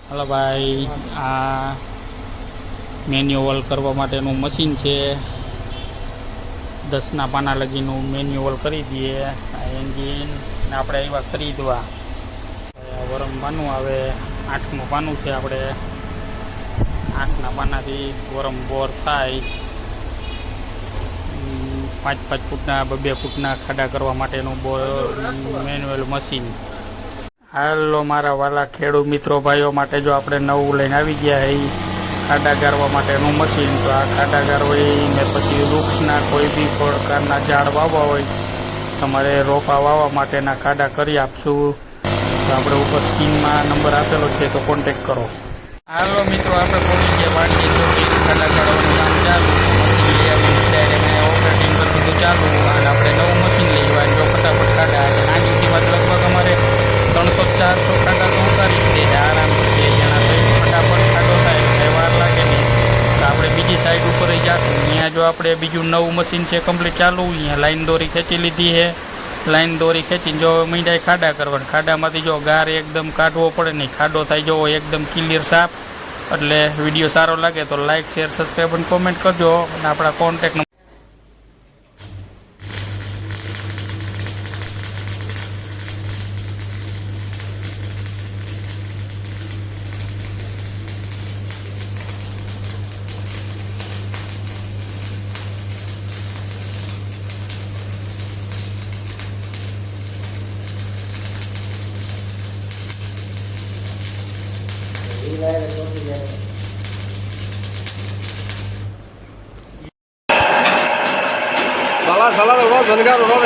Hello ભાઈ, આ manual કરવા માટેનું મશીન છે. 10ના પાના લગીનું મેન્યુઅલ કરી દઈએ. આ એન્જિન આપણે એવા ખરીદવા વરમ પાનું આવે. 8નું પાનું છે. આપણે 8ના પાનાથી વરમ બોર થાય. 5-5 ફૂટના 2-2 ફૂટના ખાડા કરવા માટેનું મેન્યુઅલ મશીન. હાલો મારા વાલા ખેડૂત મિત્રો ભાઈઓ માટે જો આપણે નવું લઈને આવી ગયા એ ખાડા ગારવા માટેનું મશીન. તો આ ખાડા ગારવા ને પછી વૃક્ષના કોઈ બી પ્રકારના ઝાડ વાવવા હોય, તમારે રોપા વાવવા માટેના ખાડા કરી આપશું. તો આપણે ઉપર સ્ક્રીનમાં નંબર આપેલો છે, તો કોન્ટેક કરો. હાલો મિત્રો, આપણે પહોંચી ગયા વાડીએ. તો ખાડા ગાળવાનું કામ ચાલુ. મશીન લઈ આવીને એને ઓપરેટિંગ કરી દીધું ચાલુ. અને આપણે નવું મશીન લઈ આવ્યા. જો ફટાફટ ખાડા નાની કિંમત લગભગ અમારે 300-400 ખાડા તો ઉતારી દે આરામથી. 2 જણા તો ફટાફટ ખાડો થાય, કંઈ વાર લાગે નહીં. તો આપણે બીજી સાઈડ ઉપર જઈશું. અહીંયા જો આપણે બીજું નવું મશીન છે કમ્પ્લીટ ચાલુ. અહીંયા લાઈન દોરી ખેંચી લીધી છે. લાઈન દોરી ખેંચીને જો મીંડાઈ ખાડા કરવાના. ખાડામાંથી જો ગાર એકદમ કાઢવો પડે નહીં. ખાડો થાય જો એકદમ ક્લિયર સાફ. એટલે વિડીયો સારો લાગે તો લાઇક, શેર, સબસ્ક્રાઈબ અને કોમેન્ટ કરજો. અને આપણા contact salah salah lo, jangan lo,